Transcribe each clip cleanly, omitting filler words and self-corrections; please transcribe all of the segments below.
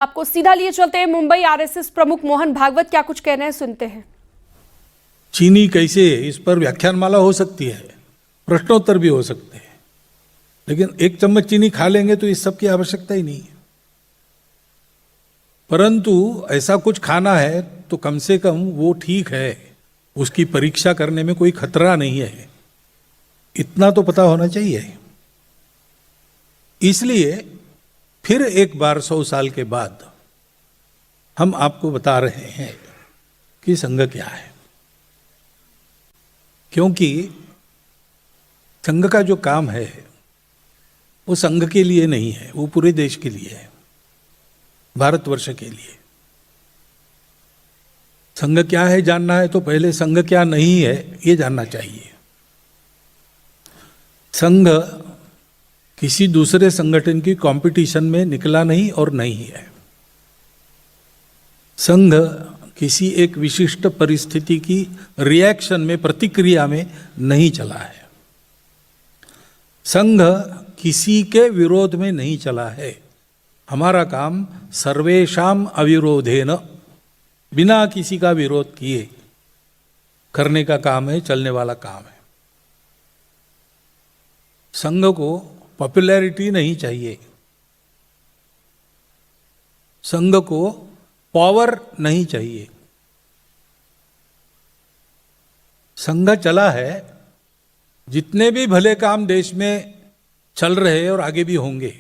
आपको सीधा लिए चलते हैं मुंबई। आरएसएस प्रमुख मोहन भागवत क्या कुछ कहना है, सुनते हैं। चीनी कैसे, इस पर व्याख्यानमाला हो सकती है, प्रश्नोत्तर भी हो सकते हैं, लेकिन एक चम्मच चीनी खा लेंगे तो इस सब की आवश्यकता ही नहीं है। परंतु ऐसा कुछ खाना है तो कम से कम वो ठीक है, उसकी परीक्षा करने में कोई खतरा नहीं है, इतना तो पता होना चाहिए। इसलिए फिर एक बार 100 साल के बाद हम आपको बता रहे हैं कि संघ क्या है, क्योंकि संघ का जो काम है वो संघ के लिए नहीं है, वो पूरे देश के लिए है, भारतवर्ष के लिए। संघ क्या है जानना है तो पहले संघ क्या नहीं है ये जानना चाहिए। संघ किसी दूसरे संगठन की कंपटीशन में निकला नहीं और नहीं है। संघ किसी एक विशिष्ट परिस्थिति की रिएक्शन में, प्रतिक्रिया में नहीं चला है। संघ किसी के विरोध में नहीं चला है। हमारा काम सर्वेषाम अविरोधेन, बिना किसी का विरोध किए करने का काम है, चलने वाला काम है। संघ को पॉपुलैरिटी नहीं चाहिए, संघ को पावर नहीं चाहिए। संघ चला है, जितने भी भले काम देश में चल रहे और आगे भी होंगे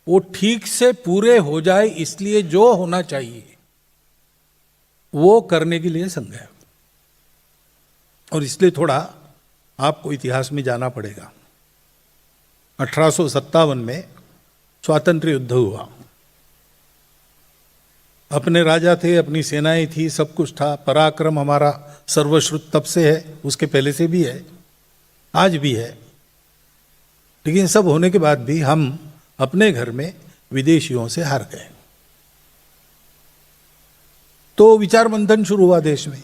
वो ठीक से पूरे हो जाए, इसलिए जो होना चाहिए वो करने के लिए संघ है। और इसलिए थोड़ा आपको इतिहास में जाना पड़ेगा। 1857 में स्वातंत्र्य युद्ध हुआ। अपने राजा थे, अपनी सेनाएं थी, सब कुछ था। पराक्रम हमारा सर्वश्रुत तब से है, उसके पहले से भी है, आज भी है। लेकिन सब होने के बाद भी हम अपने घर में विदेशियों से हार गए। तो विचार मंथन शुरू हुआ देश में।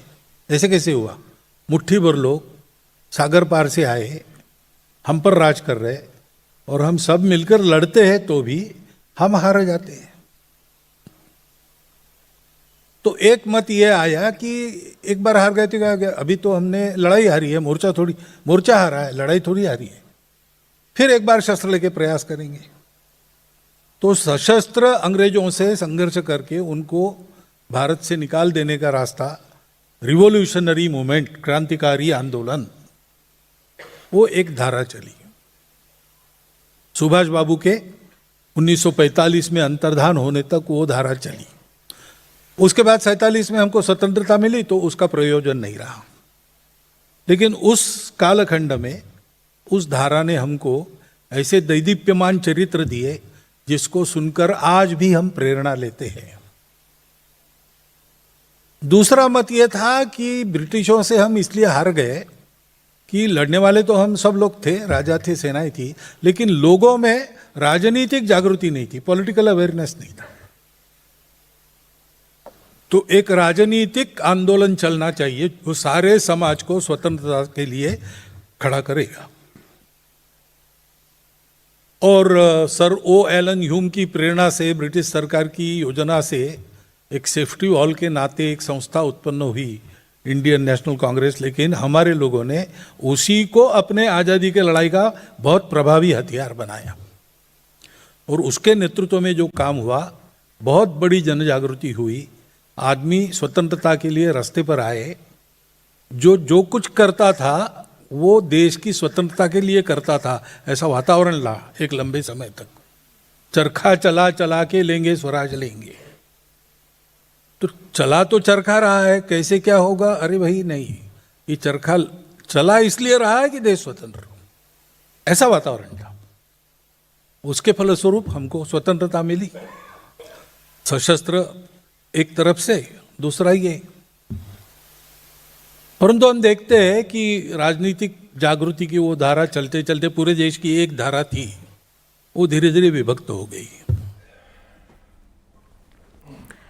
ऐसे कैसे हुआ? मुट्ठी भर लोग सागर पार से आए, हम पर राज कर रहे, और हम सब मिलकर लड़ते हैं तो भी हम हार जाते हैं। तो एक मत ये आया कि एक बार हार गए तो अभी तो हमने लड़ाई हारी है, मोर्चा हारा है, लड़ाई थोड़ी हारी है, फिर एक बार शस्त्र लेके प्रयास करेंगे। तो सशस्त्र अंग्रेजों से संघर्ष करके उनको भारत से निकाल देने का रास्ता, रिवॉल्यूशनरी मूवमेंट, क्रांतिकारी आंदोलन, वो एक धारा चली। सुभाष बाबू के 1945 में अंतर्धान होने तक वो धारा चली। उसके बाद 47 में हमको स्वतंत्रता मिली तो उसका प्रयोजन नहीं रहा। लेकिन उस कालखंड में उस धारा ने हमको ऐसे दैदीप्यमान चरित्र दिए जिसको सुनकर आज भी हम प्रेरणा लेते हैं। दूसरा मत ये था कि ब्रिटिशों से हम इसलिए हार गए कि लड़ने वाले तो हम सब लोग थे, राजा थे, सेनाएं थी, लेकिन लोगों में राजनीतिक जागृति नहीं थी, पॉलिटिकल अवेयरनेस नहीं था। तो एक राजनीतिक आंदोलन चलना चाहिए जो सारे समाज को स्वतंत्रता के लिए खड़ा करेगा। और सर ओ एलन ह्यूम की प्रेरणा से, ब्रिटिश सरकार की योजना से एक सेफ्टी वॉल के नाते एक संस्था उत्पन्न हुई, इंडियन नेशनल कांग्रेस। लेकिन हमारे लोगों ने उसी को अपने आज़ादी के लड़ाई का बहुत प्रभावी हथियार बनाया, और उसके नेतृत्व में जो काम हुआ, बहुत बड़ी जन जागृति हुई। आदमी स्वतंत्रता के लिए रास्ते पर आए। जो कुछ करता था वो देश की स्वतंत्रता के लिए करता था, ऐसा वातावरण ला एक लंबे समय तक। चरखा चला चला के लेंगे स्वराज लेंगे, तो चला तो चरखा रहा है, कैसे क्या होगा? अरे भाई नहीं, ये चरखा चला इसलिए रहा है कि देश स्वतंत्र हो, ऐसा वातावरण था। उसके फलस्वरूप हमको स्वतंत्रता मिली। सशस्त्र एक तरफ से, दूसरा ये। परंतु हम देखते हैं कि राजनीतिक जागृति की वो धारा चलते चलते, पूरे देश की एक धारा थी, वो धीरे धीरे विभक्त हो गई।